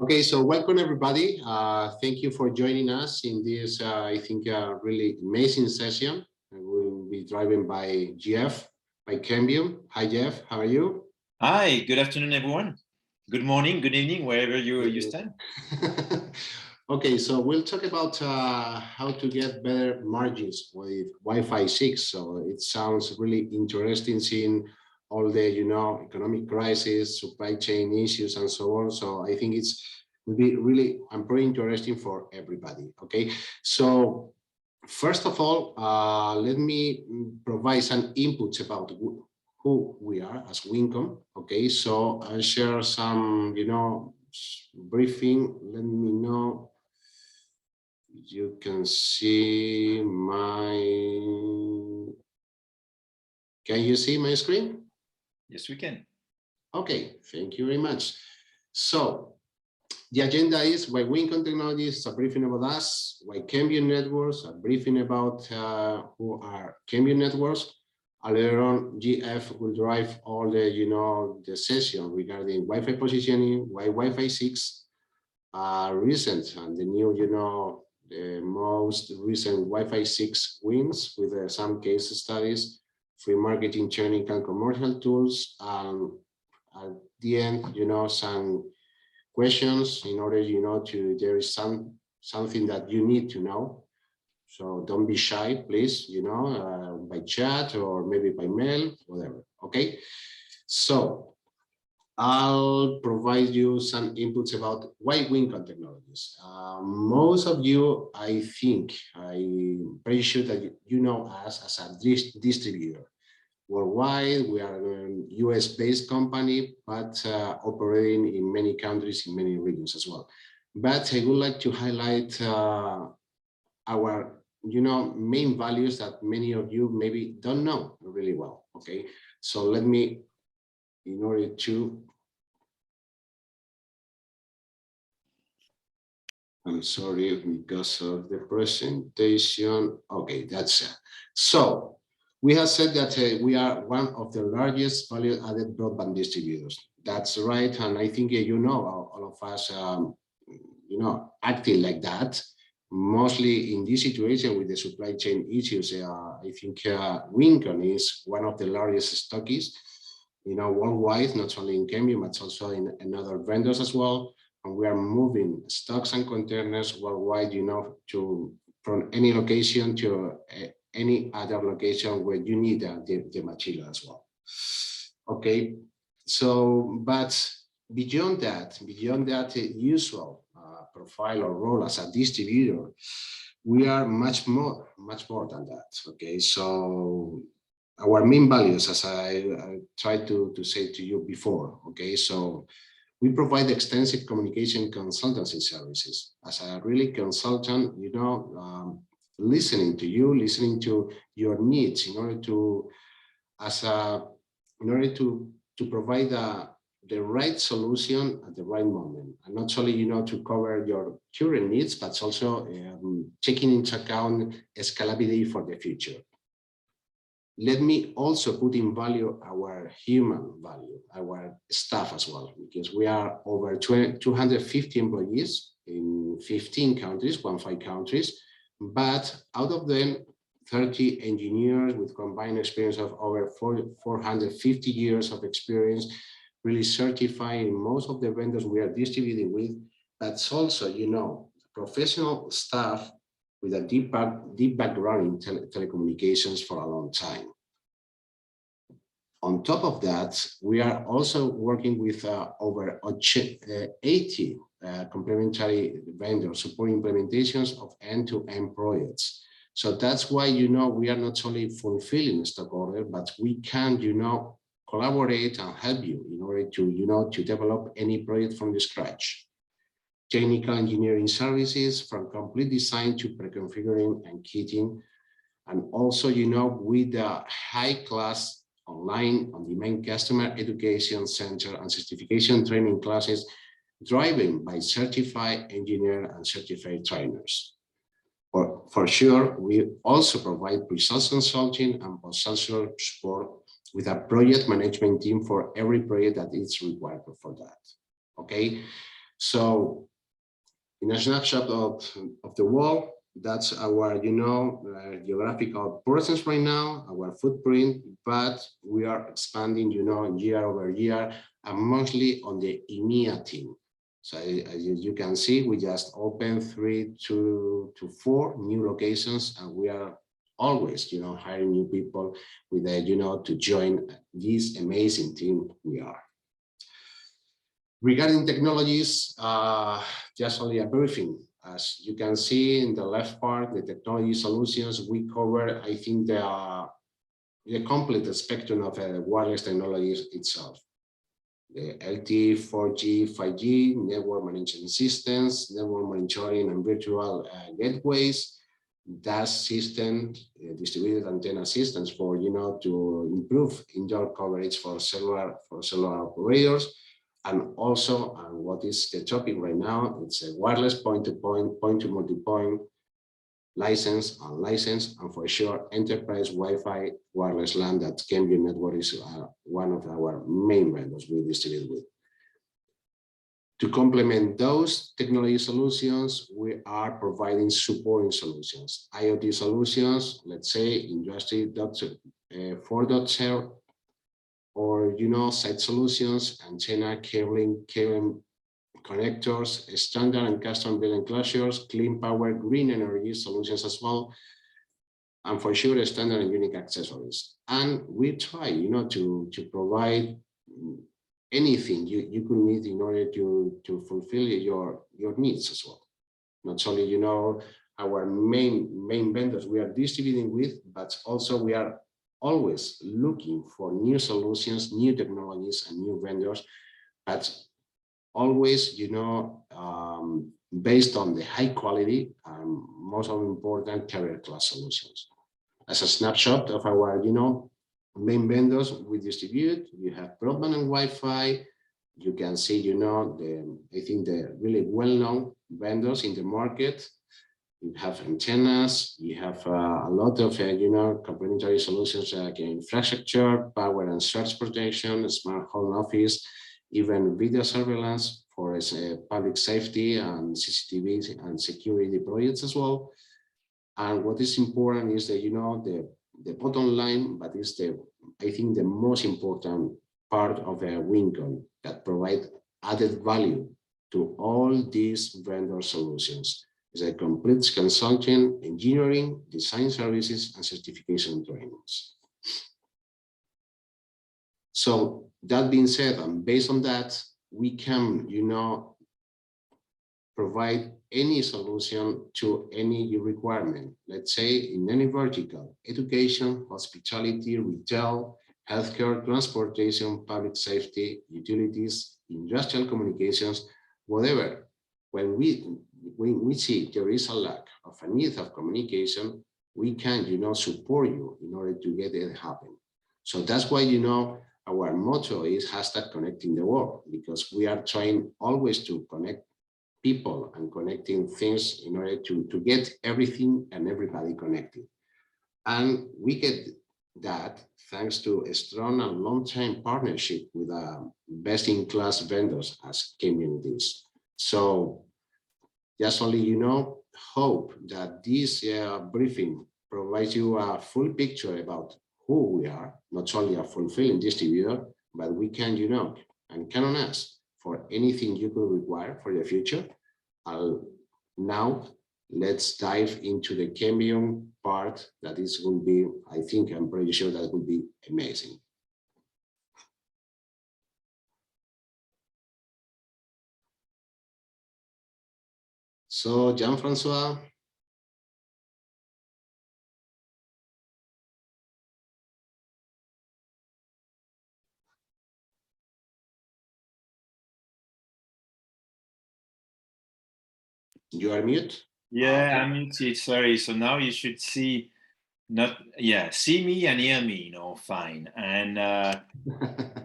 Okay, so welcome everybody. Thank you for joining us in this, I think, really amazing session. We'll be driven by Jeff, by Cambium. Hi, Jeff. How are you? Hi, good afternoon, everyone. Good morning, good evening, wherever you stand. Okay, so we'll talk about how to get better margins with Wi-Fi 6. So it sounds really interesting seeing all the, economic crisis, supply chain issues, and so on. So I think it's will be really pretty interesting for everybody. Okay, so first of all, let me provide some inputs about who we are as Winncom. Okay, so I'll share some, briefing. Let me know. You can see my. Can you see my screen? Yes, we can. Okay, thank you very much. So the agenda is why Winncom Technologies, a briefing about us, why Cambium Networks, a briefing about who are Cambium Networks. Later on, GF will drive all the, the session regarding Wi-Fi positioning, why Wi-Fi 6, recent and the new, the most recent Wi-Fi 6 wins with some case studies, free marketing, training, and commercial tools. At the end, some questions in order, there is something that you need to know. So don't be shy, please, by chat or maybe by mail, whatever. Okay. So I'll provide you some inputs about why Winncom Technologies. Most of you, I'm pretty sure that you know us as a distributor. Worldwide, we are a US-based company, but operating in many countries, in many regions as well. But I would like to highlight our, main values that many of you maybe don't know really well. Okay, so let me, in order to, I'm sorry because of the presentation. Okay, that's it. So we have said that we are one of the largest value-added broadband distributors. That's right, and I think all of us, acting like that. Mostly in this situation with the supply chain issues, I think Winncom is one of the largest stockists, worldwide, not only in Cambium, but also in other vendors as well. And we are moving stocks and containers worldwide, from any location to any other location where you need the material as well. Okay, so but beyond that usual profile or role as a distributor, we are much more than that. Okay, so our main values, as I tried to say to you before. Okay, so we provide extensive communication consultancy services. As a really consultant, listening to you, listening to your needs in order to provide the right solution at the right moment, and not only to cover your current needs, but also taking into account scalability for the future. Let me also put in value our human value, our staff as well, because we are over 250 employees in 15 countries, 15 countries, but out of them, 30 engineers with combined experience of over 450 years of experience, really certifying most of the vendors we are distributing with. That's also, professional staff with a deep background in telecommunications for a long time. On top of that, we are also working with over 80 complementary vendors supporting implementations of end-to-end projects. So that's why, we are not only fulfilling stock order, but we can, collaborate and help you in order to, to develop any project from the scratch. Technical engineering services from complete design to pre-configuring and kitting. And also, with the high-class online on-demand customer education center and certification training classes driven by certified engineer and certified trainers. For sure, we also provide pre-sales consulting and post-sales support with a project management team for every project that is required for that. Okay, So in a snapshot of the world, that's our, geographical presence right now, our footprint, but we are expanding, year over year, and mostly on the EMEA team. So as you can see, we just opened 3 to 4 new locations, and we are always, hiring new people with, to join this amazing team we are. Regarding technologies, just only a briefing. As you can see in the left part, the technology solutions we cover, I think the complete spectrum of wireless technologies itself. The LTE, 4G, 5G, network management systems, network monitoring and virtual gateways, DAS system, distributed antenna systems for, to improve indoor coverage for cellular operators. And also, what is the topic right now, it's a wireless point-to-point, point-to-multipoint, license, unlicensed, and for sure, enterprise Wi-Fi wireless LAN that Cambium Network is one of our main vendors we distribute with. To complement those technology solutions, we are providing supporting solutions, IoT solutions, let's say Industry 4.0, or site solutions, antenna, cabling connectors, standard and custom built enclosures, clean power, green energy solutions as well, and for sure standard and unique accessories. And we try, to provide anything you could need in order to fulfill your needs as well. Not only, our main vendors we are distributing with, but also we are always looking for new solutions, new technologies, and new vendors, but always, based on the high quality and most important carrier class solutions. As a snapshot of our, main vendors we distribute, you have broadband and Wi-Fi. You can see, I think the really well-known vendors in the market. You have antennas, you have a lot of, complementary solutions like infrastructure, power and surge protection, smart home office, even video surveillance for public safety and CCTV and security projects as well. And what is important is that, the bottom line, but it's I think the most important part of the Winncom that provide added value to all these vendor solutions. Is a complete consulting, engineering, design services, and certification trainings. So that being said, and based on that, we can, provide any solution to any requirement. Let's say in any vertical: education, hospitality, retail, healthcare, transportation, public safety, utilities, industrial communications, whatever. When we see there is a lack of a need of communication, we can, support you in order to get it happen. So that's why, our motto is #connecting the world, because we are trying always to connect people and connecting things in order to get everything and everybody connected. And we get that thanks to a strong and long-term partnership with best-in-class vendors as Cambium is. So just only, hope that this briefing provides you a full picture about who we are, not only a fulfilling distributor, but we can, and count on us for anything you could require for the future. Now, let's dive into the Cambium part. That will be, I'm pretty sure that will be amazing. So, Jean-Francois. You are mute? Yeah, okay. I'm muted, sorry. So now you should see see me and hear me, fine. And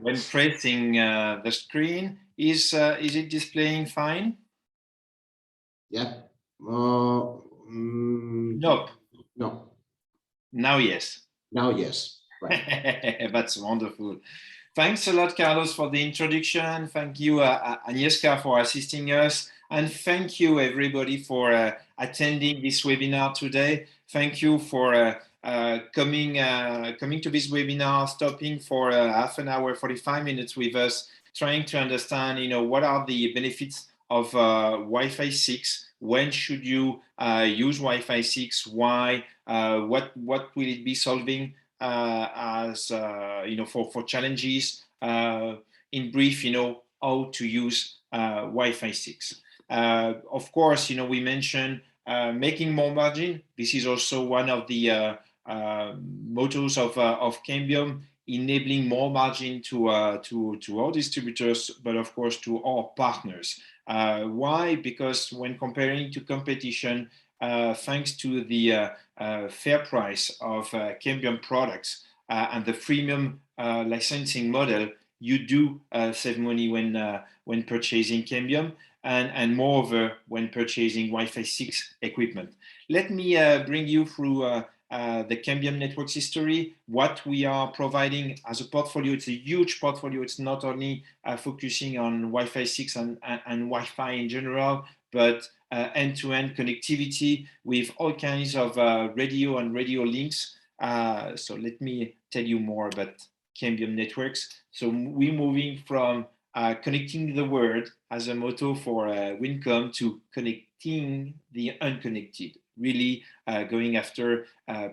when pressing the screen, is it displaying fine? Yeah. Nope. No. Now, yes. Now, yes. Right. That's wonderful. Thanks a lot, Carlos, for the introduction. Thank you, Agnieszka, for assisting us. And thank you, everybody, for attending this webinar today. Thank you for coming to this webinar, stopping for half an hour, 45 minutes with us, trying to understand, what are the benefits of Wi-Fi 6? When should you use Wi-Fi 6? Why? What will it be solving? As for challenges, in brief, how to use Wi-Fi 6. Of course, we mentioned making more margin. This is also one of the mottos of Cambium, enabling more margin to our distributors, but of course to our partners. Why? Because when comparing to competition, thanks to the fair price of Cambium products and the freemium licensing model, you do save money when purchasing Cambium, and moreover when purchasing Wi-Fi 6 equipment. Let me bring you through the Cambium Networks history, what we are providing as a portfolio. It's a huge portfolio. It's not only focusing on Wi-Fi 6 and Wi-Fi in general, but end-to-end connectivity with all kinds of radio and radio links. So let me tell you more about Cambium Networks. So we're moving from connecting the world as a motto for Winncom to connecting the unconnected, really going after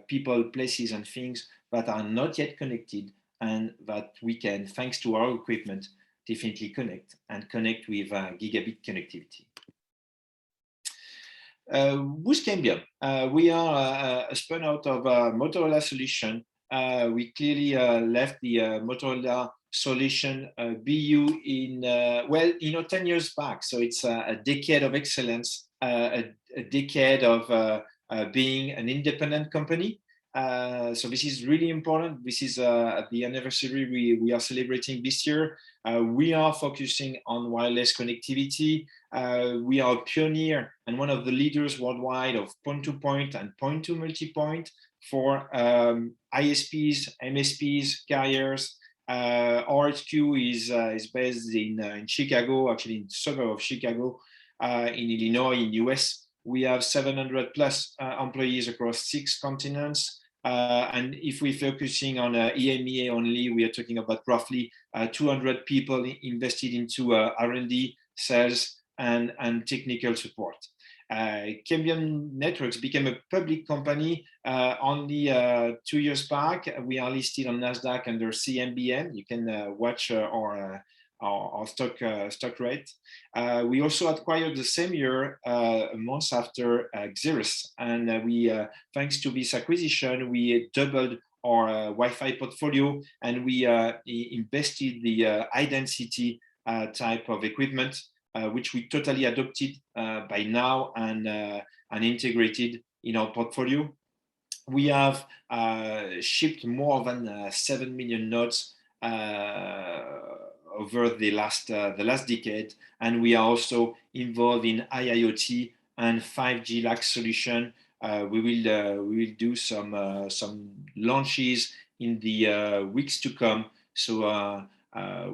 people, places, and things that are not yet connected and that we can, thanks to our equipment, definitely connect with gigabit connectivity. With Cambium, we are a spun out of a Motorola solution. We clearly left the Motorola solution BU in 10 years back. So it's a decade of excellence, a decade of being an independent company. So this is really important. This is the anniversary we are celebrating this year. We are focusing on wireless connectivity. We are a pioneer and one of the leaders worldwide of point-to-point and point-to-multipoint for ISPs, MSPs, carriers. Our HQ is based in Chicago, actually in the suburb of Chicago, in Illinois, in US. We have 700 plus employees across 6 continents. And if we're focusing on EMEA only, we are talking about roughly 200 people invested into R&D, sales, and technical support. Cambium Networks became a public company only 2 years back. We are listed on NASDAQ under CMBM. You can watch our stock rate. We also acquired the same year, a month after Xeris, and we, thanks to this acquisition, we doubled our Wi-Fi portfolio, and we invested the high density type of equipment, which we totally adopted by now and integrated in our portfolio. We have shipped more than 7 million nodes over the last decade, and we are also involved in IIoT and 5G LAC solution. We will do some launches in the weeks to come. So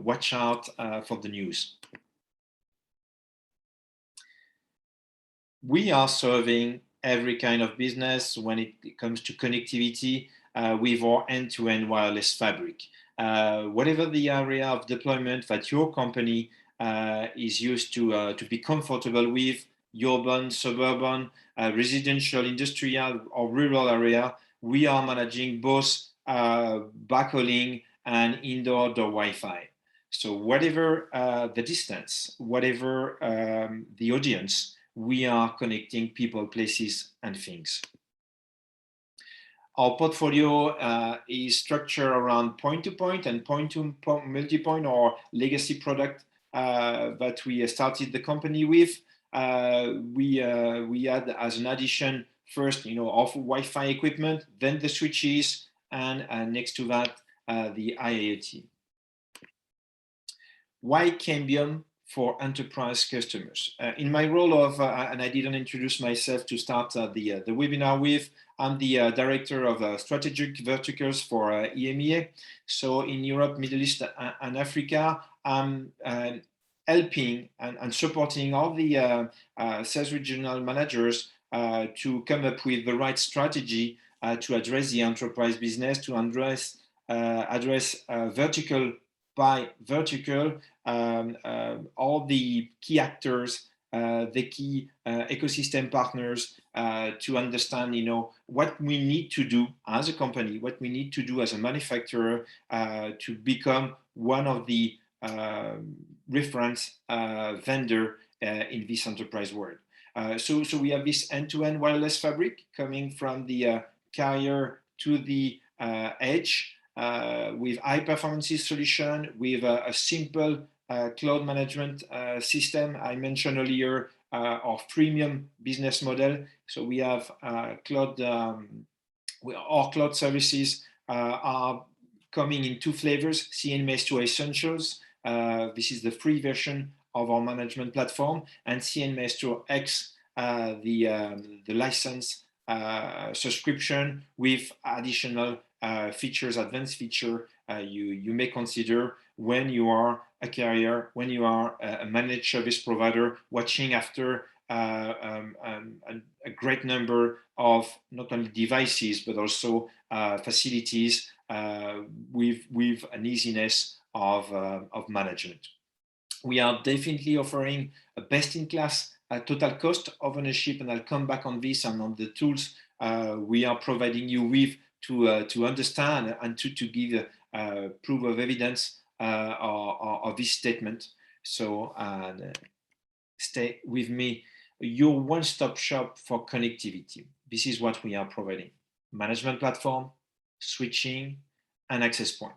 watch out for the news. We are serving every kind of business when it comes to connectivity with our end-to-end wireless fabric. Whatever the area of deployment that your company is used to be comfortable with, urban, suburban, residential, industrial, or rural area, we are managing both backhauling and indoor-door Wi-Fi. So whatever the distance, whatever the audience, we are connecting people, places, and things. Our portfolio is structured around point-to-point and point-to-multipoint, or legacy product that we started the company with. We had as an addition first, of Wi-Fi equipment, then the switches, and next to that, the IIoT. Why Cambium? for enterprise customers. In my role of, and I didn't introduce myself to start the webinar with, I'm the director of strategic verticals for EMEA. So in Europe, Middle East, and Africa, I'm helping and supporting all the sales regional managers to come up with the right strategy to address the enterprise business, to address vertical by vertical, all the key actors, the key ecosystem partners, to understand, what we need to do as a company, what we need to do as a manufacturer to become one of the reference vendor in this enterprise world. So we have this end-to-end wireless fabric coming from the carrier to the edge, with high performance solution, with a simple cloud management system. I mentioned earlier our freemium business model. So we have our cloud services are coming in two flavors: CNMS2 Essentials. This is the free version of our management platform, and CNMS2 X, the license subscription with additional features, advanced feature you may consider when you are a carrier, when you are a managed service provider, watching after a great number of not only devices but also facilities with an easiness of management. We are definitely offering a best-in-class total cost of ownership, and I'll come back on this and on the tools we are providing you with to understand and to give proof of evidence of this statement. So stay with me. Your one-stop shop for connectivity. This is what we are providing: management platform, switching, and access point.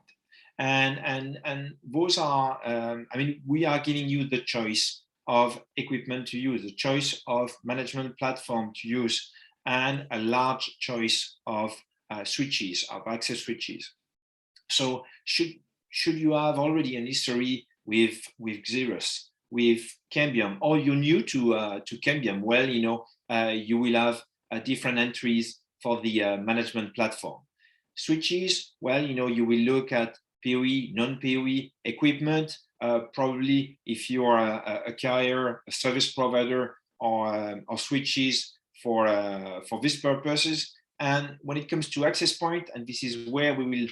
And those are, we are giving you the choice of equipment to use, the choice of management platform to use, and a large choice of switches, of access switches. So should you have already an history with Xerox, with Cambium, or you're new to Cambium, well, you will have different entries for the management platform. Switches, well, you will look at PoE, non-PoE equipment. Probably if you are a carrier, a service provider, or switches for these purposes. And when it comes to access point, and this is where we will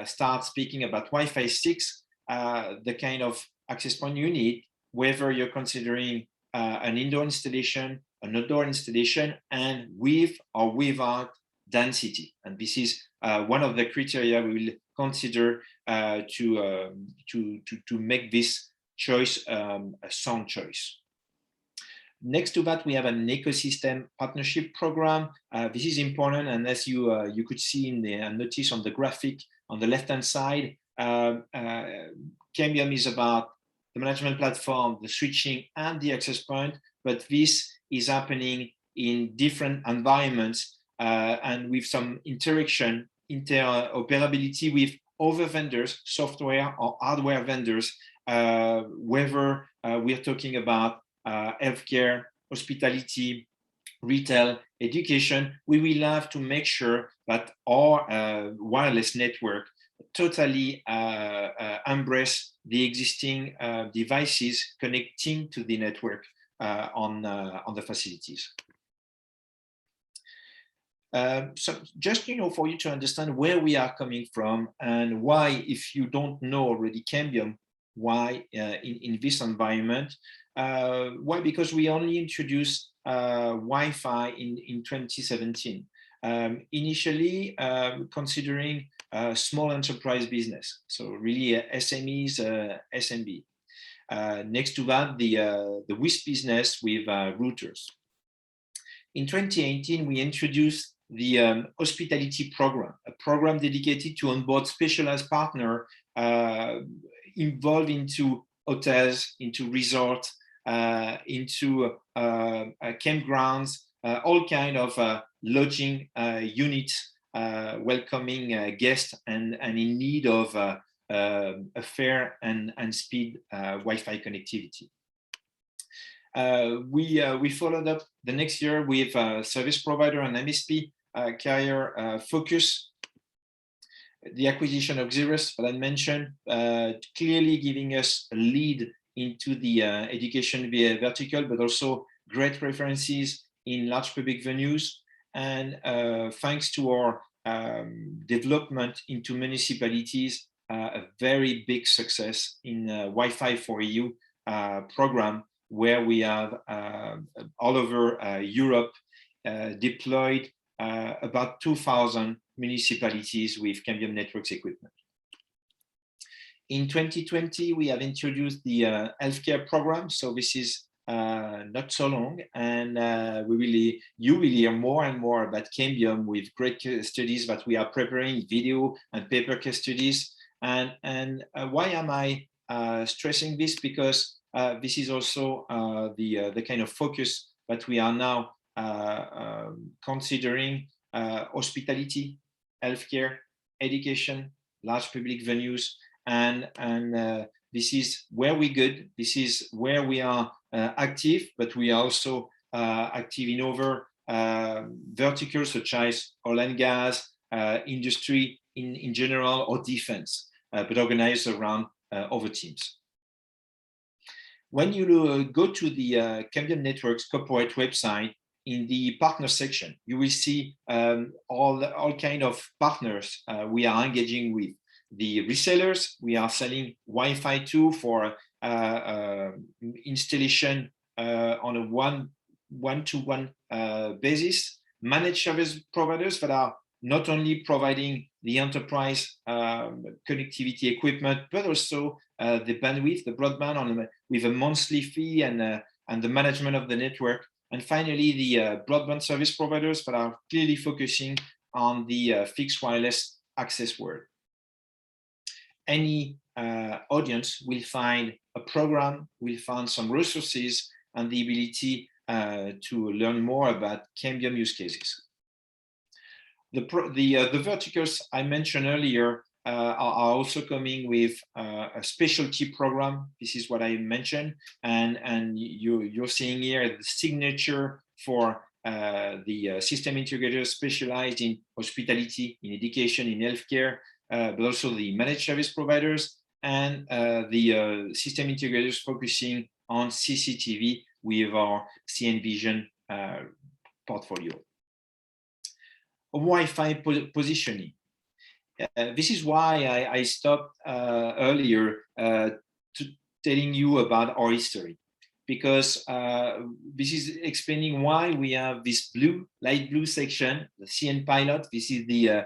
start speaking about Wi-Fi 6, the kind of access point you need, whether you're considering an indoor installation, an outdoor installation, and with or without density. And this is one of the criteria we will consider to make this choice a sound choice. Next to that, we have an ecosystem partnership program. This is important, and as you could see in the notice on the graphic on the left-hand side, Cambium is about the management platform, the switching, and the access point, but this is happening in different environments and with some interoperability with other vendors, software or hardware vendors, whether we're talking about healthcare, hospitality, retail, education. We will have to make sure that our wireless network totally embrace the existing devices connecting to the network on the facilities. So just, for you to understand where we are coming from and why, if you don't know already Cambium, why in this environment, why? Because we only introduced Wi-Fi in 2017. Initially considering small enterprise business, so really SMEs, SMB. Next to that, the WISP business with routers. In 2018, we introduced the hospitality program, a program dedicated to onboard specialized partner involved into hotels, into resorts, into campgrounds, all kind of lodging units, welcoming guests and in need of a fair and speed Wi-Fi connectivity. We followed up the next year with service provider and MSP carrier focus. The acquisition of Xeris that I mentioned, clearly giving us a lead into the education via vertical, but also great references in large public venues. And thanks to our development into municipalities, a very big success in Wi-Fi for EU program, where we have all over Europe deployed about 2,000 municipalities with Cambium Networks equipment. In 2020, we have introduced the healthcare program. So this is not so long, and you will hear more and more about Cambium with great case studies that we are preparing, video and paper case studies. And why am I stressing this? Because this is also the kind of focus that we are now considering: hospitality, healthcare, education, large public venues, and this is where we're good. This is where we are active, but we are also active in other verticals such as oil and gas, industry in general, or defense, but organized around other teams. When you go to the Cambium Networks corporate website, in the partner section, you will see all kind of partners we are engaging with. The resellers, we are selling Wi-Fi 2 for installation on a one-to-one basis. Managed service providers that are not only providing the enterprise connectivity equipment, but also the bandwidth, the broadband with a monthly fee and the management of the network. And finally, the broadband service providers that are clearly focusing on the fixed wireless access world. Any audience will find a program, will find some resources and the ability to learn more about Cambium use cases. The verticals I mentioned earlier are also coming with a specialty program. This is what I mentioned, and you're seeing here the signature for the system integrators specialized in hospitality, in education, in healthcare, but also the managed service providers and the system integrators focusing on CCTV with our CN Vision portfolio. Wi-Fi positioning. This is why I stopped earlier telling you about our history, because this is explaining why we have this light blue section, the CN pilot. This is the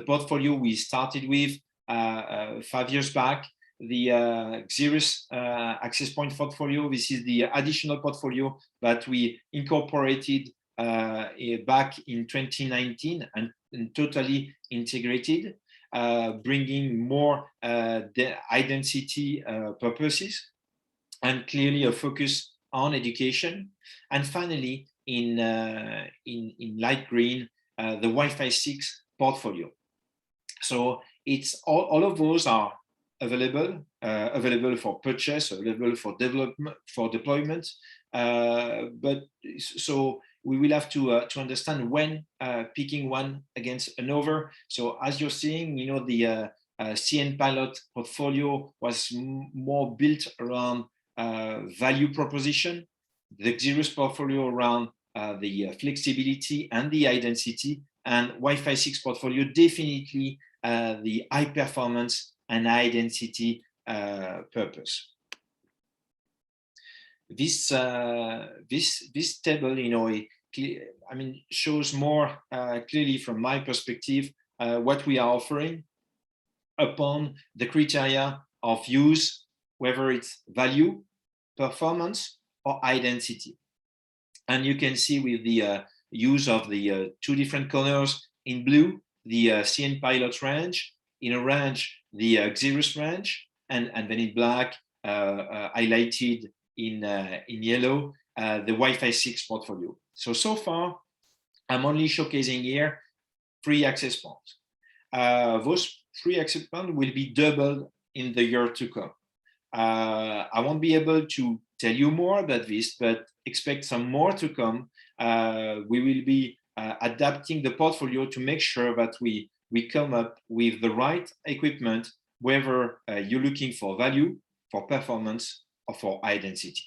portfolio we started with 5 years back. The Xeris access point portfolio. This is the additional portfolio that we incorporated back in 2019 and totally integrated, bringing more the identity purposes and clearly a focus on education. And finally, in light green, the Wi-Fi 6 portfolio. So it's all of those are available for purchase, available for development, for deployment. But so we will have to understand when picking one against another. So as you're seeing, you know, the CN pilot portfolio was more built around value proposition, the Xeris portfolio around the flexibility and the identity, and Wi-Fi 6 portfolio definitely the high performance and identity purpose. This table, you know, I mean, shows more clearly from my perspective what we are offering upon the criteria of use, whether it's value, performance, or identity. And you can see with the use of the two different colors in blue, the CN pilot range, in orange, the Xeris range, and then in black, highlighted in yellow, the Wi-Fi 6 portfolio. So far, I'm only showcasing here 3 access points. Those 3 access points will be doubled in the year to come. I won't be able to tell you more about this, but expect some more to come. We will be adapting the portfolio to make sure that we come up with the right equipment, whether you're looking for value, for performance, or for identity.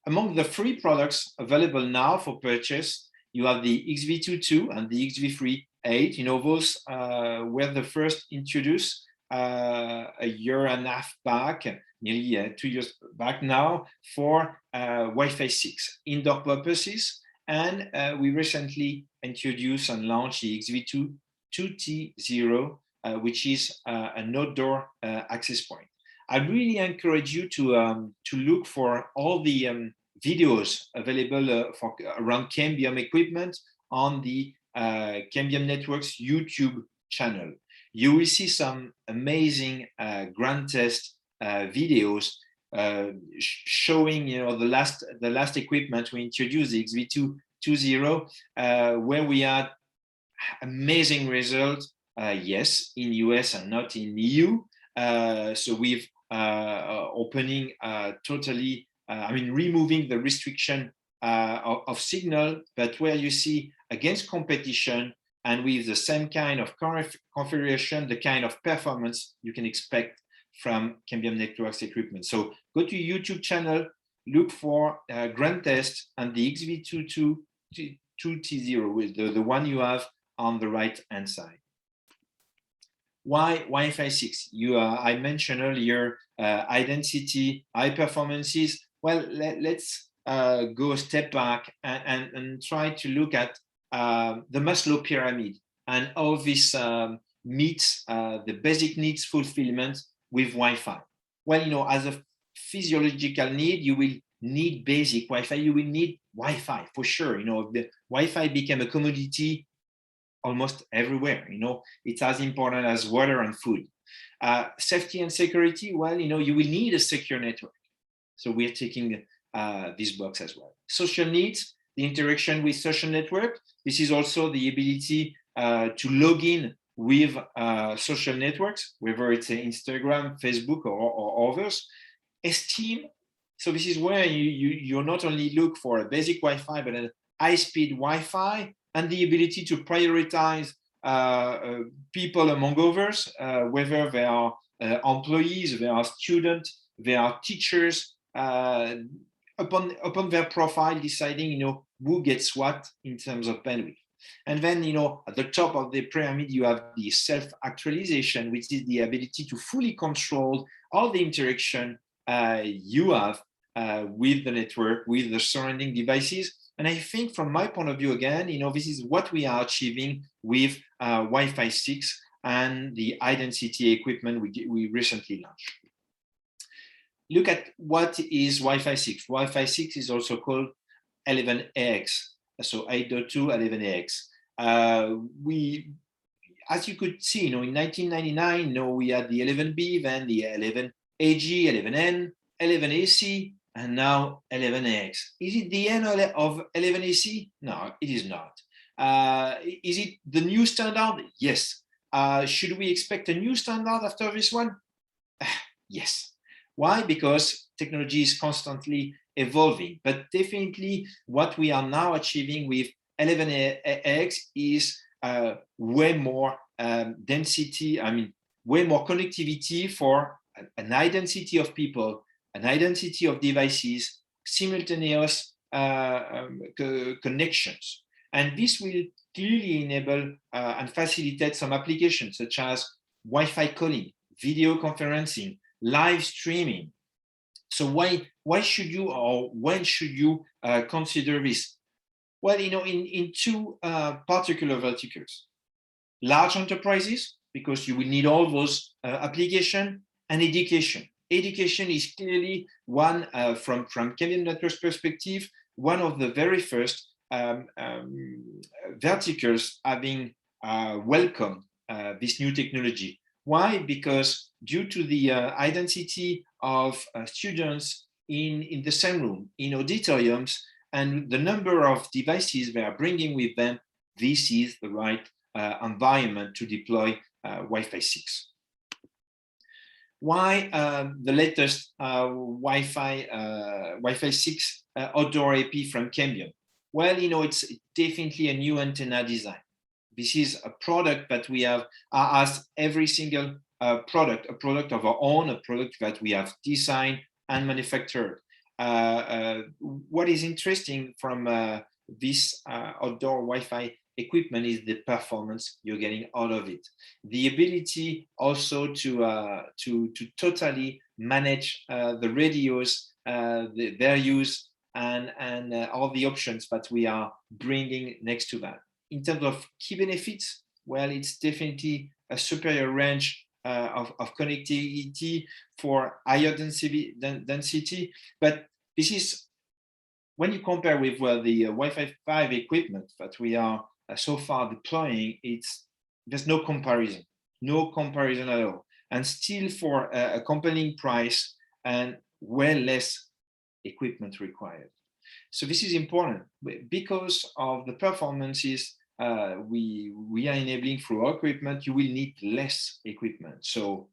Among the free products available now for purchase, you have the XV22 and the XV38. Those were the first introduced a year and a half back, nearly 2 years back now, for Wi-Fi 6 indoor purposes. And we recently introduced and launched the XV2 2T0, which is an outdoor access point. I really encourage you to look for all the videos available around Cambium equipment on the Cambium Network's YouTube channel. You will see some amazing ground test videos showing the last equipment we introduced, the XV2 2.0, where we had amazing results. Yes, in US and not in EU. So we've opening totally, removing the restriction of signal, but where you see against competition and with the same kind of configuration, the kind of performance you can expect from Cambium Networks equipment. So go to YouTube channel, look for Grand Test and the XV22 2T0, with the one you have on the right hand side. Why Wi-Fi 6? I mentioned earlier identity, high performances. Well, let's go a step back and try to look at the Maslow pyramid and how this meets the basic needs fulfillment with Wi-Fi. Well, as a physiological need, you will need basic Wi-Fi. You will need Wi-Fi for sure. The Wi-Fi became a commodity almost everywhere. It's as important as water and food. Safety and security, well, you will need a secure network. So we're taking this box as well. Social needs, the interaction with social network. This is also the ability to log in with social networks, whether it's Instagram, Facebook, or others. Esteem. So this is where you not only look for a basic Wi-Fi, but a high-speed Wi-Fi, and the ability to prioritize people among others, whether they are employees, they are students, they are teachers, upon their profile, deciding who gets what in terms of bandwidth. And then at the top of the pyramid, you have the self-actualization, which is the ability to fully control all the interaction you have with the network, with the surrounding devices. And I think from my point of view, again, this is what we are achieving with Wi-Fi 6 and the identity equipment we recently launched. Look at what is Wi-Fi 6. Wi-Fi 6 is also called 11AX, so 8.2 11AX. As you could see, in 1999, we had the 11B, then the 11AG, 11N, 11AC, and now 11AX. Is it the end of 11AC? No, it is not. Is it the new standard? Yes. Should we expect a new standard after this one? Yes. Why? Because technology is constantly evolving. But definitely what we are now achieving with 11AX is way more density, way more connectivity for an identity of people, an identity of devices, simultaneous connections. And this will clearly enable and facilitate some applications such as Wi-Fi calling, video conferencing, live streaming. So why should you, or when should you consider this? Well, in two particular verticals. Large enterprises, because you will need all those applications, and education. Education is clearly one, from Cambium Networks perspective, one of the very first verticals having welcomed this new technology. Why? Because due to the identity of students in the same room, in auditoriums, and the number of devices they are bringing with them, this is the right environment to deploy Wi-Fi 6. Why the latest Wi-Fi 6 outdoor AP from Cambium? Well, it's definitely a new antenna design. This is a product that we have, as every single product, a product of our own, a product that we have designed and manufactured. What is interesting from this outdoor Wi-Fi equipment is the performance you're getting out of it. The ability also to totally manage the radios, their use, and all the options that we are bringing next to that. In terms of key benefits, well, it's definitely a superior range of connectivity for higher density, but this is when you compare with the Wi-Fi 5 equipment that we are so far deploying, there's no comparison at all, and still for a compelling price and well less equipment required. So this is important because of the performances we are enabling through our equipment. You will need less equipment. So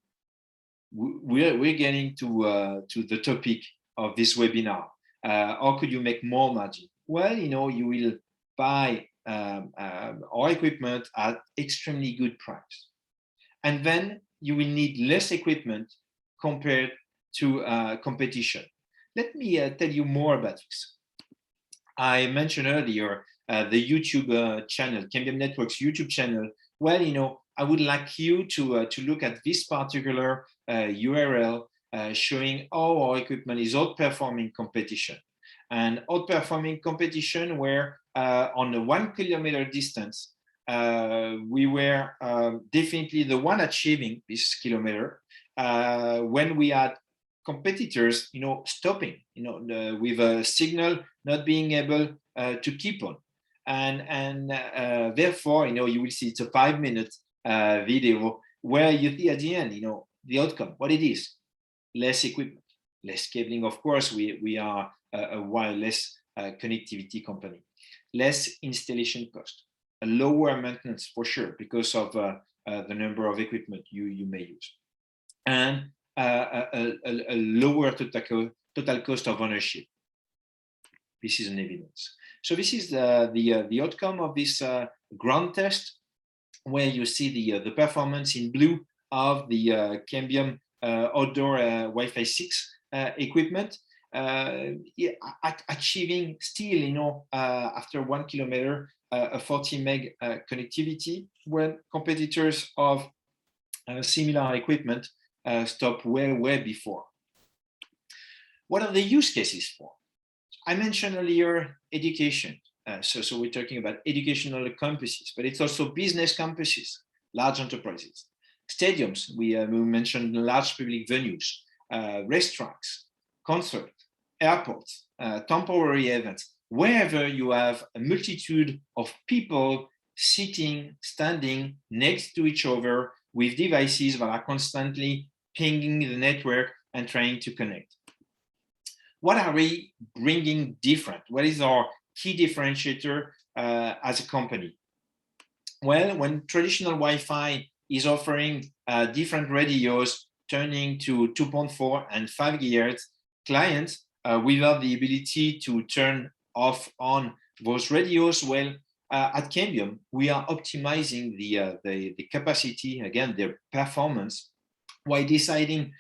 we're getting to the topic of this webinar. How could you make more margin? Well, you will buy our equipment at extremely good price, and then you will need less equipment compared to competition. Let me tell you more about this. I mentioned earlier the YouTube channel, Cambium Network's YouTube channel. Well, I would like you to look at this particular URL showing how our equipment is outperforming competition. And outperforming competition where on a 1 kilometer distance, we were definitely the one achieving this kilometer when we had competitors, stopping, with a signal not being able to keep on. And therefore, you will see it's a 5-minute video where you see at the end, the outcome, what it is: less equipment, less cabling. Of course, we are a wireless connectivity company, less installation cost, a lower maintenance for sure because of the number of equipment you may use, and a lower total cost of ownership. This is an evidence. So this is the outcome of this ground test, where you see the performance in blue of the Cambium outdoor Wi-Fi 6 equipment, achieving still, after 1 kilometer, a 40 meg connectivity, when competitors of similar equipment stop way before. What are the use cases for? I mentioned earlier education. So we're talking about educational campuses, but it's also business campuses, large enterprises, stadiums. We mentioned large public venues, restaurants, concerts, airports, temporary events, wherever you have a multitude of people sitting, standing next to each other with devices that are constantly pinging the network and trying to connect. What are we bringing different? What is our key differentiator as a company? Well, when traditional Wi-Fi is offering different radios turning to 2.4 and 5 GHz, clients without the ability to turn off on those radios, well, at Cambium, we are optimizing the capacity, again, their performance, while deciding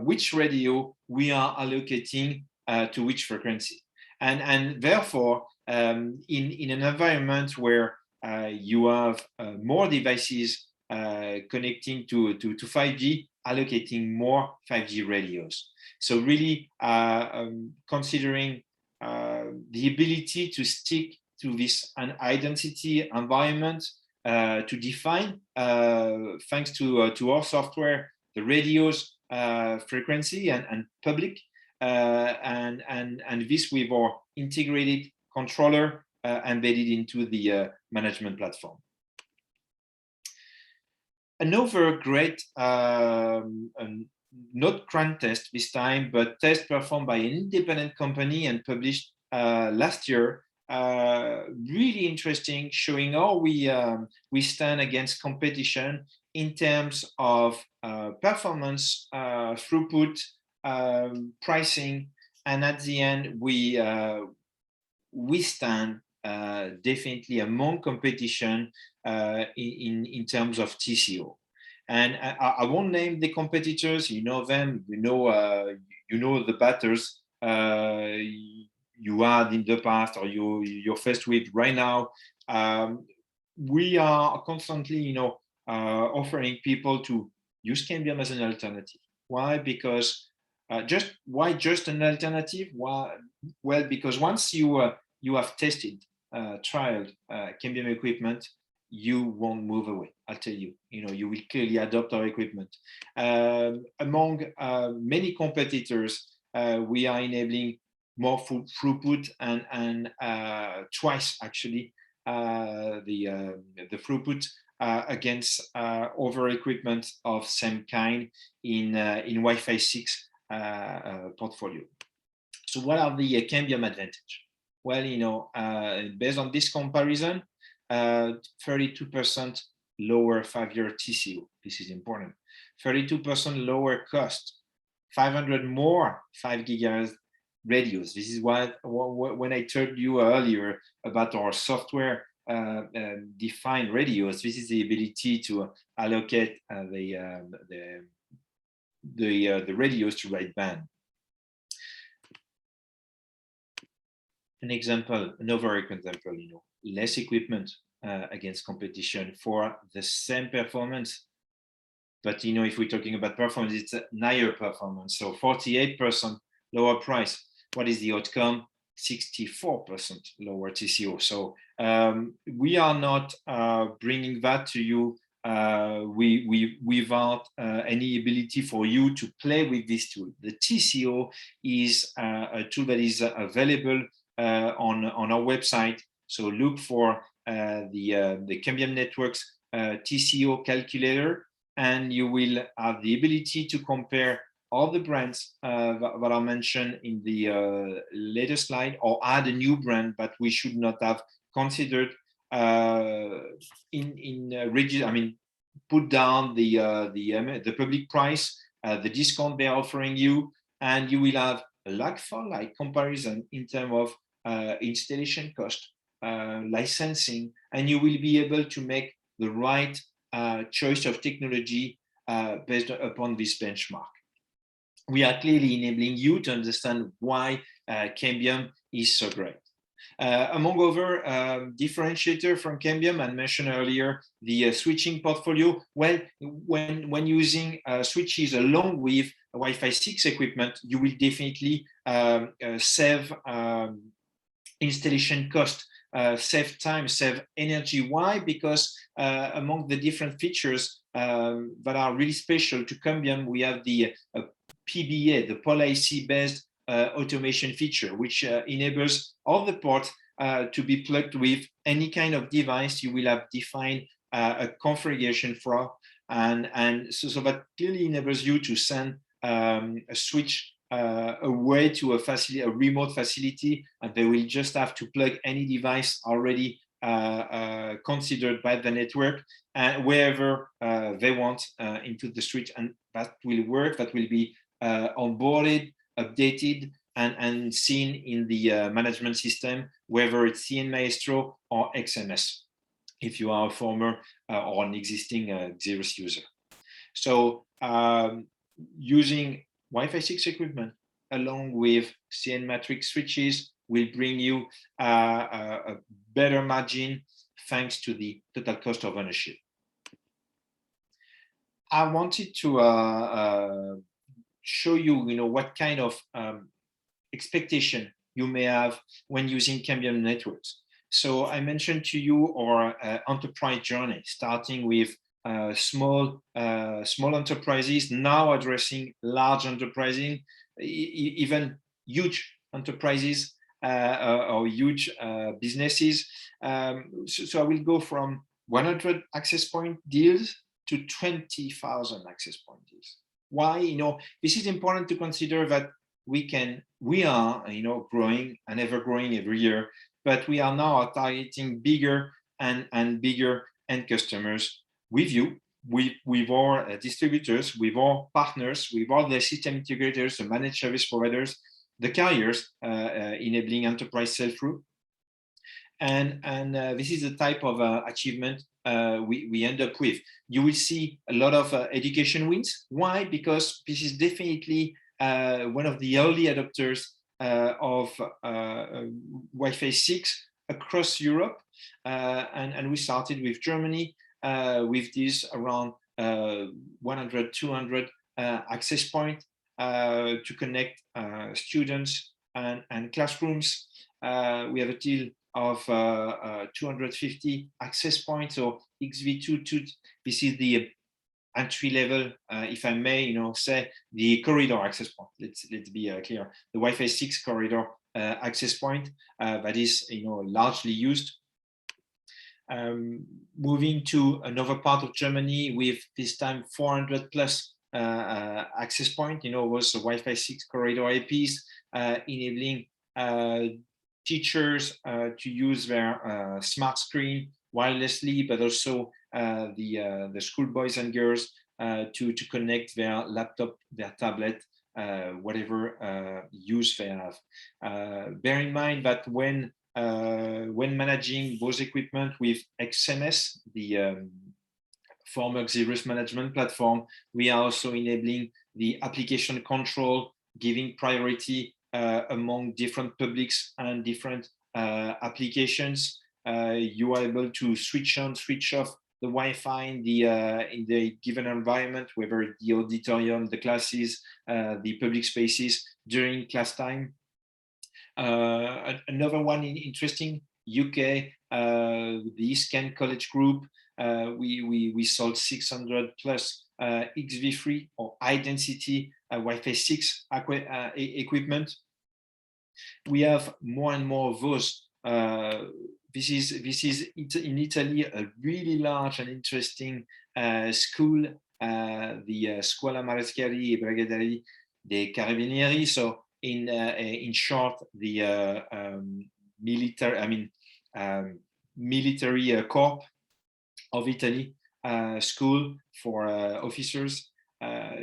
which radio we are allocating to which frequency. And therefore, in an environment where you have more devices connecting to 5G, allocating more 5G radios. So really considering the ability to stick to this high density environment, to define, thanks to our software, the radio's frequency and public, and this with our integrated controller embedded into the management platform. Another great, not grand test this time, but test performed by an independent company and published last year, really interesting, showing how we stand against competition in terms of performance, throughput, pricing, and at the end, we stand definitely among competition in terms of TCO. And I won't name the competitors. You know them. You know the batters you had in the past, or you're faced with right now. We are constantly, offering people to use Cambium as an alternative. Why? Because just an alternative? Why? Well, because once you have tested, trialed Cambium equipment, you won't move away. I'll tell you. You will clearly adopt our equipment. Among many competitors, we are enabling more throughput and twice actually the throughput against other equipment of same kind in Wi-Fi 6 portfolio. So what are the Cambium advantage? Well, based on this comparison, 32% lower 5-year TCO. This is important. 32% lower cost. 500 more 5 gigahertz radios. This is what when I told you earlier about our software defined radios. This is the ability to allocate the radios to right band. Another example, less equipment against competition for the same performance. But if we're talking about performance, it's a higher performance. So 48% lower price. What is the outcome? 64% lower TCO. So we are not bringing that to you without any ability for you to play with this tool. The TCO is a tool that is available on our website. So look for the Cambium Networks TCO calculator, and you will have the ability to compare all the brands that are mentioned in the latest slide, or add a new brand that we should not have considered put down the public price, the discount they're offering you, and you will have a like-for-like comparison in terms of installation cost, licensing, and you will be able to make the right choice of technology based upon this benchmark. We are clearly enabling you to understand why Cambium is so great. Among other differentiator from Cambium, I mentioned earlier the switching portfolio. Well, when using switches along with Wi-Fi 6 equipment, you will definitely save installation cost, save time, save energy. Why? Because among the different features that are really special to Cambium, we have the PBA, the Polar IC based automation feature, which enables all the ports to be plugged with any kind of device you will have defined a configuration for, and so that clearly enables you to send a switch away to a remote facility, and they will just have to plug any device already considered by the network wherever they want into the switch, and that will work. That will be onboarded, updated, and seen in the management system, whether it's CN Maestro or XMS, if you are a former or an existing Xeris user. So using Wi-Fi 6 equipment along with CN Matrix switches will bring you a better margin thanks to the total cost of ownership. I wanted to show you, what kind of expectation you may have when using Cambium networks. So I mentioned to you our enterprise journey, starting with small enterprises, now addressing large enterprises, even huge enterprises or huge businesses. So I will go from 100 access point deals to 20,000 access point deals. Why? This is important to consider that we are growing and ever growing every year, but we are now targeting bigger and bigger end customers with you, with our distributors, with our partners, with all the system integrators, the managed service providers, the carriers, enabling enterprise sell-through. And this is the type of achievement we end up with. You will see a lot of education wins. Why? Because this is definitely one of the early adopters of Wi-Fi 6 across Europe. And we started with Germany with this around 100, 200 access point to connect students and classrooms. We have a deal of 250 access points, or XV2. This is the entry level, if I may, say the corridor access point. Let's be clear. The Wi-Fi 6 corridor access point that is, largely used. Moving to another part of Germany with this time 400 plus access point, was the Wi-Fi 6 corridor IPs, enabling teachers to use their smart screen wirelessly, but also the school boys and girls to connect their laptop, their tablet, whatever use they have. Bear in mind that when managing those equipment with XMS, the former Xeris management platform, we are also enabling the application control, giving priority among different publics and different applications. You are able to switch on, switch off the Wi-Fi in the given environment, whether the auditorium, the classes, the public spaces during class time. Another one interesting, UK, the Scan College Group, we sold 600 plus XV3 or high density Wi-Fi 6 equipment. We have more and more of those. This is in Italy a really large and interesting school, the Scuola Mareschiari e Brigadieri dei Carabinieri. So in short, the military corps of Italy school for officers.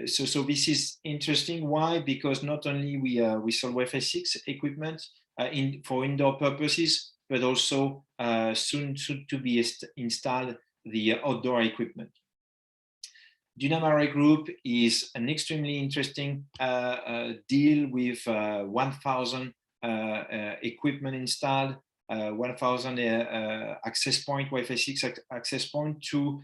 So this is interesting. Why? Because not only we sell Wi-Fi 6 equipment for indoor purposes, but also soon to be installed the outdoor equipment. Dynamare Group is an extremely interesting deal with 1,000 equipment installed, 1,000 access point, Wi-Fi 6 access point to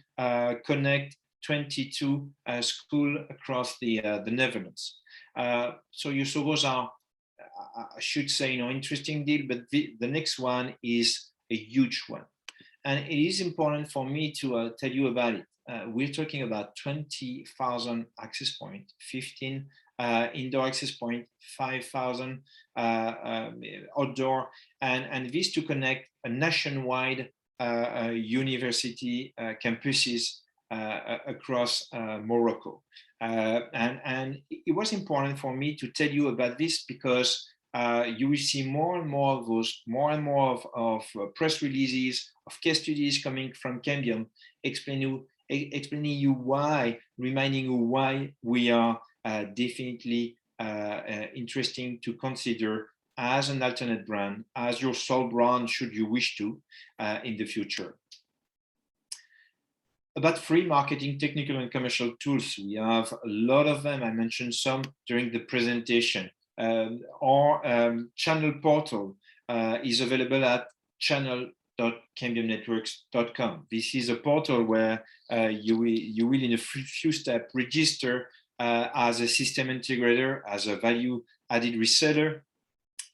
connect 22 schools across the Netherlands. So those are, I should say, interesting deal, but the next one is a huge one. And it is important for me to tell you about it. We're talking about 20,000 access point, 15 indoor access point, 5,000 outdoor, and this to connect a nationwide university campuses across Morocco. And it was important for me to tell you about this because you will see more and more of those, more and more of press releases, of case studies coming from Cambium, explaining you why, reminding you why we are definitely interesting to consider as an alternate brand, as your sole brand, should you wish to, in the future. About free marketing, technical and commercial tools, we have a lot of them. I mentioned some during the presentation. Our channel portal is available at channel.cambiumnetworks.com. This is a portal where you will in a few steps register as a system integrator, as a value-added reseller,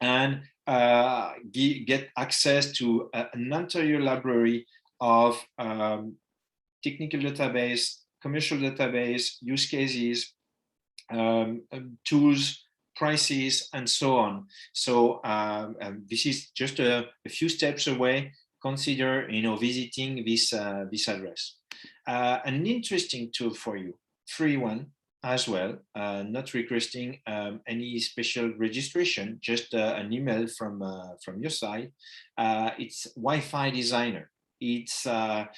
and get access to an entire library of technical database, commercial database, use cases, tools, prices, and so on. So this is just a few steps away. Consider visiting this address. An interesting tool for you, free one as well, not requesting any special registration, just an email from your side. It's Wi-Fi Designer. It's a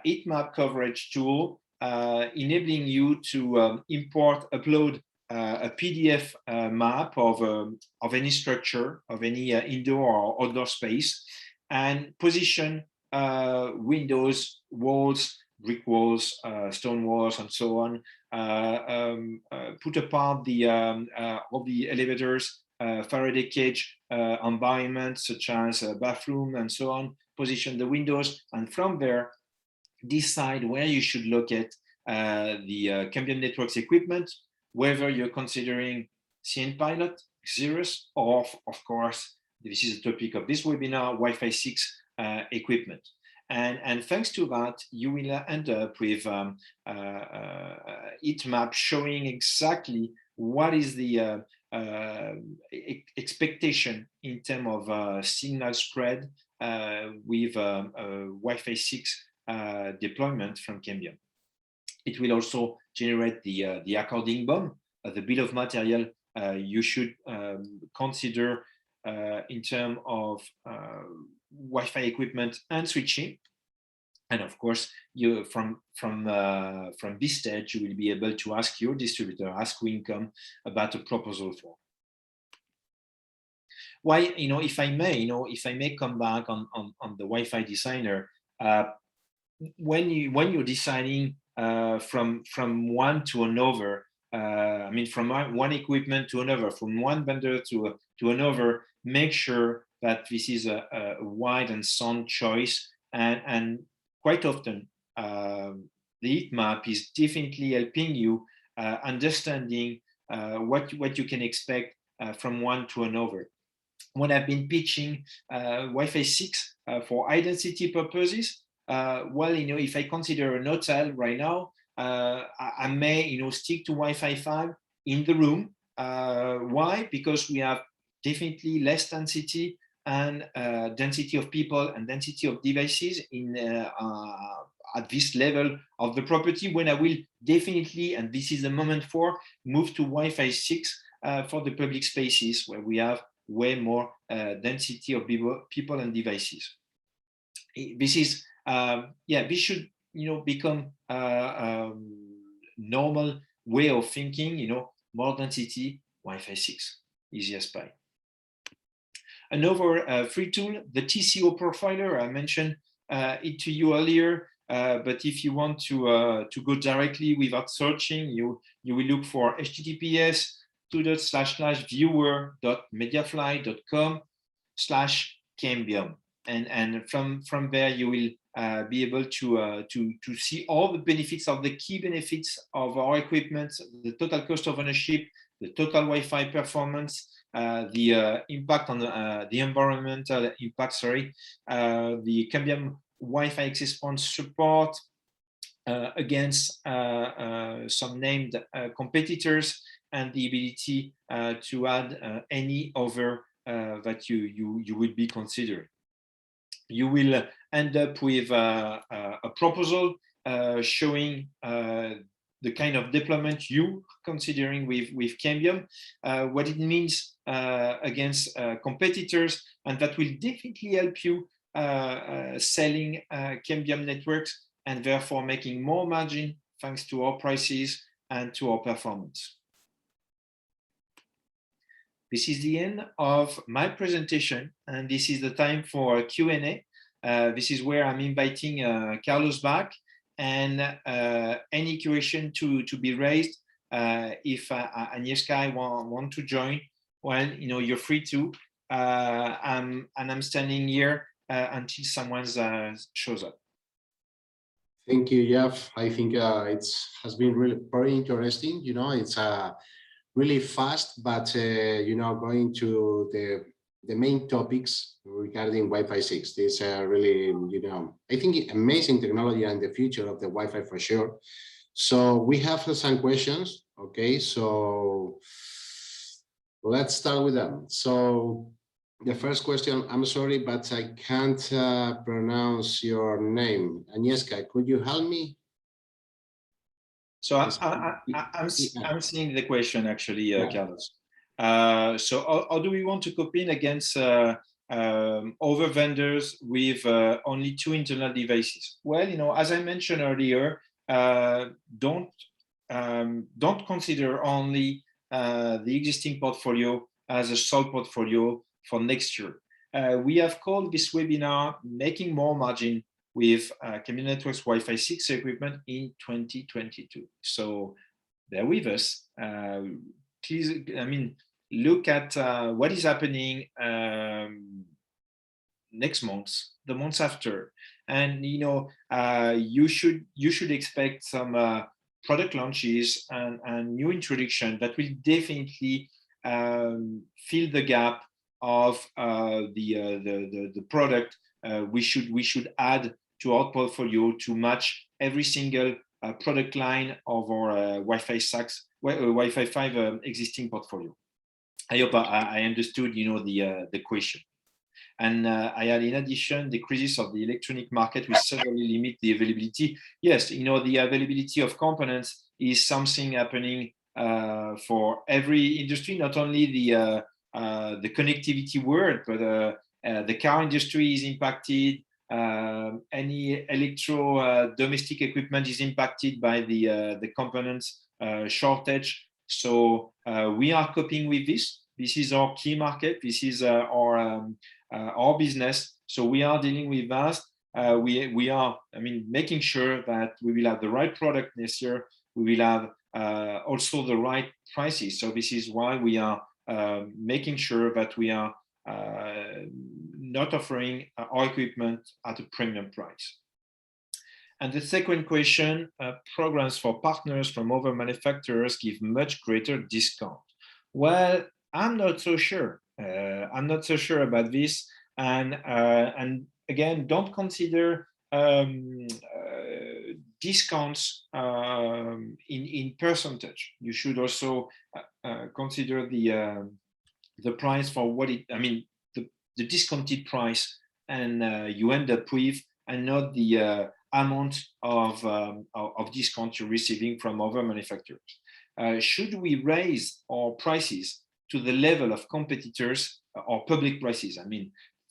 heat map coverage tool enabling you to import, upload a PDF map of any structure, of any indoor or outdoor space, and position windows, walls, brick walls, stone walls, and so on. Put apart all the elevators, Faraday cage environment, such as a bathroom and so on. Position the windows, and from there, decide where you should locate the Cambium Networks equipment, whether you're considering CN Pilot, Xeris, or of course, this is the topic of this webinar, Wi-Fi 6 equipment. And thanks to that, you will end up with heat map showing exactly what is the expectation in terms of signal spread with Wi-Fi 6 deployment from Cambium. It will also generate the according BOM, the bill of material you should consider in terms of Wi-Fi equipment and switching. And of course, you from this stage, you will be able to ask your distributor, ask Winncom about a proposal for. Why, if I may come back on the Wi-Fi designer, when you're deciding from one to another, I mean, from one equipment to another, from one vendor to another, make sure that this is a wide and sound choice. And quite often, the heat map is definitely helping you understanding what you can expect from one to another. When I've been pitching Wi-Fi 6 for high density purposes, well, if I consider an hotel right now, I may, stick to Wi-Fi 5 in the room. Why? Because we have definitely less density and density of people and density of devices in at this level of the property, when I will definitely, and this is the moment for, move to Wi-Fi 6 for the public spaces where we have way more density of people and devices. This is, this should, become normal way of thinking, more density, Wi-Fi 6, easy as pie. Another free tool, the TCO profiler, I mentioned it to you earlier, but if you want to go directly without searching, you will look for https://viewer.mediafly.com/Cambium, and from there you will be able to see all the benefits of the key benefits of our equipment, the total cost of ownership, the total Wi-Fi performance, the impact on the environmental impact, the Cambium Wi-Fi access point support against some named competitors, and the ability to add any other that you would be considering. You will end up with a proposal showing the kind of deployment you considering with Cambium, what it means against competitors, and that will definitely help you selling Cambium networks, and therefore making more margin thanks to our prices and to our performance. This is the end of my presentation, and this is the time for a Q&A. This is where I'm inviting Carlos back, and any question to be raised. If Agnieszka want to join, well, you're free to. And I'm standing here until someone shows up. Thank you, Jeff. I think it has been really very interesting. It's really fast, but going to the main topics regarding Wi-Fi 6. This really, I think amazing technology and the future of the Wi-Fi for sure. So we have some questions. Okay, so let's start with them. So the first question, I'm sorry, but I can't pronounce your name. Agnieszka, could you help me? So I'm seeing the question actually, Carlos. So how do we want to compete against other vendors with only 2 internal devices? Well, as I mentioned earlier, don't consider only the existing portfolio as a sole portfolio for next year. We have called this webinar "Making More Margin with Cambium Networks Wi-Fi 6 equipment in 2022." So bear with us. Please, look at what is happening next month, the months after, and you should expect some product launches and new introduction that will definitely fill the gap of the product we should add to our portfolio to match every single product line of our Wi-Fi 6, Wi-Fi 5 existing portfolio. I hope I understood the question. And I had, in addition, the crisis of the electronic market will severely limit the availability. Yes, the availability of components is something happening for every industry, not only the connectivity world, but the car industry is impacted. Any domestic equipment is impacted by the components shortage. So we are coping with this. This is our key market. This is our business. So we are dealing with that. We are, making sure that we will have the right product next year. We will have also the right prices. So this is why we are making sure that we are not offering our equipment at a premium price. And the second question, programs for partners from other manufacturers give much greater discount. Well, I'm not so sure. I'm not so sure about this. And again, don't consider discounts in percentage. You should also consider the price for what it. The discounted price, and you end up with, and not the amount of discount you're receiving from other manufacturers. Should we raise our prices to the level of competitors, or public prices,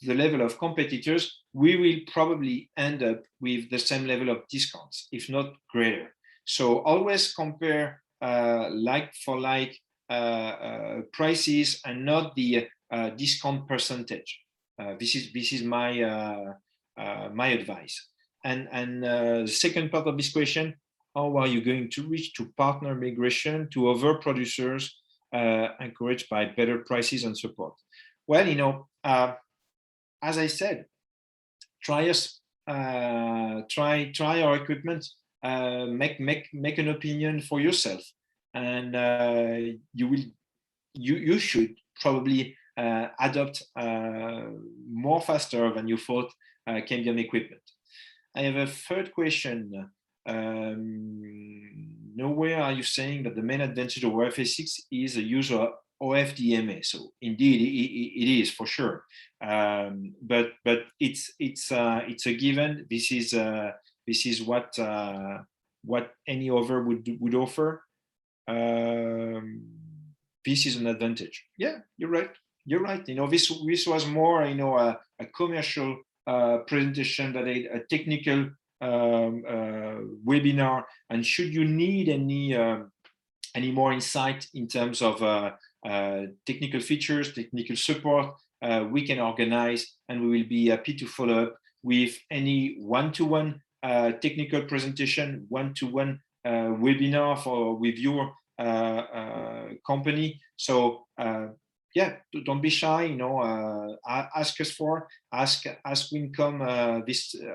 the level of competitors, we will probably end up with the same level of discounts, if not greater. So always compare like for like prices, and not the discount percentage. This is my advice. And the second part of this question: how are you going to reach to partner migration to other producers, encouraged by better prices and support? Well, as I said, try us, try our equipment, make an opinion for yourself, and you should probably adopt more faster than you thought Cambium equipment. I have a third question. Nowhere are you saying that the main advantage of Wi-Fi 6 is the use of OFDMA. So indeed, it is for sure. But it's a given. This is what any other would offer. This is an advantage. Yeah, you're right. You're right. This was more a commercial presentation than a technical webinar. And should you need any more insight in terms of technical features, technical support, we can organize, and we will be happy to follow up with any one-to-one technical presentation, one-to-one webinar with your company. So yeah, don't be shy. Ask us ask Winncom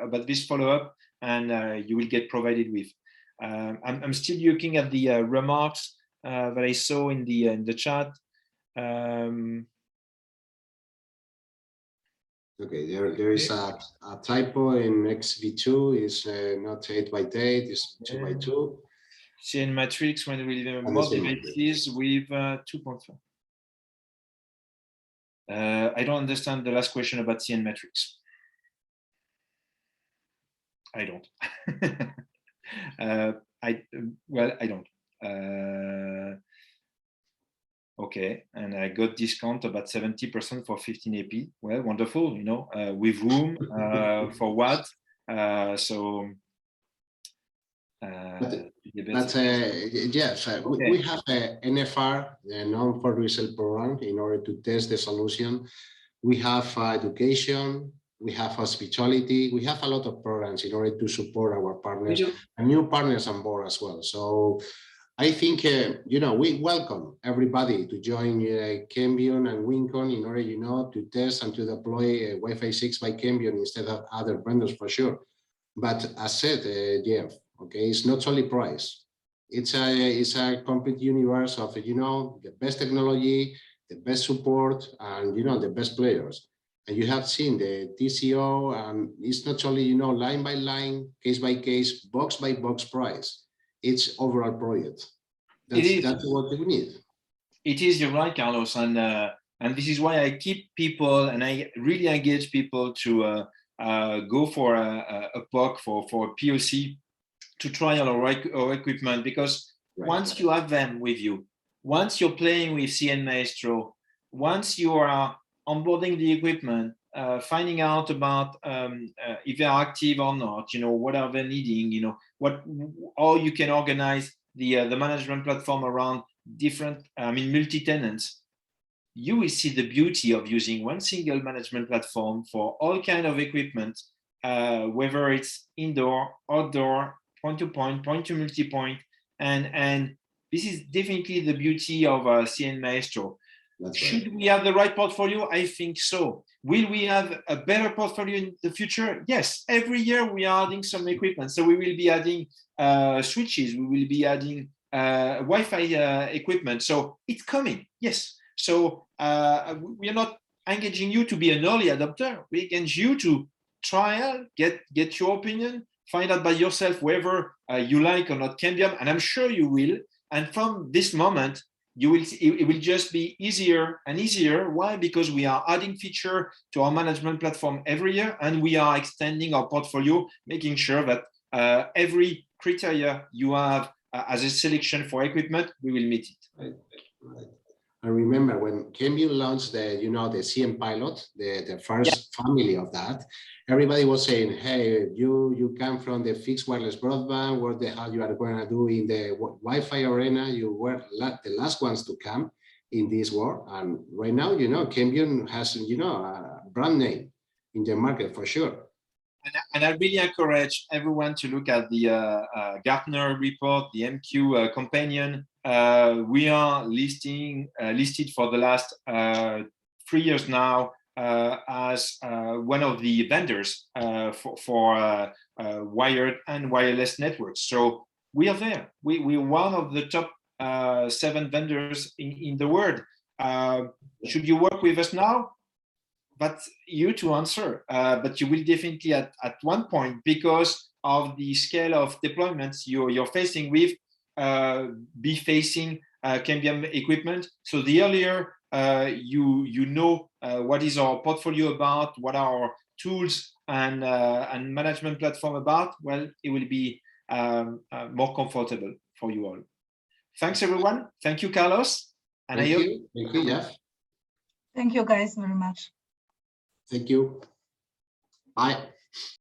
about this follow-up, and you will get provided with. I'm still looking at the remarks that I saw in the chat. Okay, there is a typo in XV2. It's not 8x8, it's 2x2. CN matrix when we deliver more devices with 2.5. I don't understand the last question about CN matrix. I don't. I don't. Okay, and I got discount about 70% for 15 AP. Well, wonderful. With room for what? So But yes, we have a NFR, a non-for resale program, in order to test the solution. We have education, we have hospitality, we have a lot of programs in order to support our partners and new partners on board as well. So I think, we welcome everybody to join Cambium and Winncom in order, to test and to deploy Wi-Fi 6 by Cambium instead of other vendors for sure. But as said, Jeff, okay, it's not only price. It's a complete universe of, the best technology, the best support, and, the best players. And you have seen the TCO, and it's not only, line by line, case by case, box by box price. It's overall project. That's what we need. It is, you're right, Carlos. And this is why I keep people, and I really engage people to go for a POC, for a POC, to try our equipment, because once you have them with you, once you're playing with CN Maestro, once you are onboarding the equipment, finding out about if they're active or not, what are they needing, how you can organize the management platform around different, multi-tenants, you will see the beauty of using one single management platform for all kind of equipment, whether it's indoor, outdoor, point-to-point, point-to-multipoint, and this is definitely the beauty of CN Maestro. Should we have the right portfolio? I think so. Will we have a better portfolio in the future? Yes. Every year we are adding some equipment. So we will be adding switches. We will be adding Wi-Fi equipment. So it's coming. Yes. So we are not engaging you to be an early adopter. We engage you to trial, get your opinion, find out by yourself whether you like or not Cambium, and I'm sure you will. And from this moment, it will just be easier and easier. Why? Because we are adding feature to our management platform every year, and we are extending our portfolio, making sure that every criteria you have as a selection for equipment, we will meet it. Right. I remember when Cambium launched the CM pilot, the first family of that, everybody was saying, hey, you come from the fixed wireless broadband, what the hell you are going to do in the Wi-Fi arena? You were the last ones to come in this world. And right now, Cambium has, a brand name in the market for sure. And I really encourage everyone to look at the Gartner report, the MQ companion. We are listed for the last 3 years now as one of the vendors for wired and wireless networks. So we are there. We're one of the top 7 vendors in the world. Should you work with us now? That's you to answer, but you will definitely at one point, because of the scale of deployments you're facing with, be facing Cambium equipment. So the earlier you know what is our portfolio about, what are our tools and management platform about, well, it will be more comfortable for you all. Thanks everyone. Thank you, Carlos. And Thank you, Jeff. Thank you guys very much. Thank you. Bye.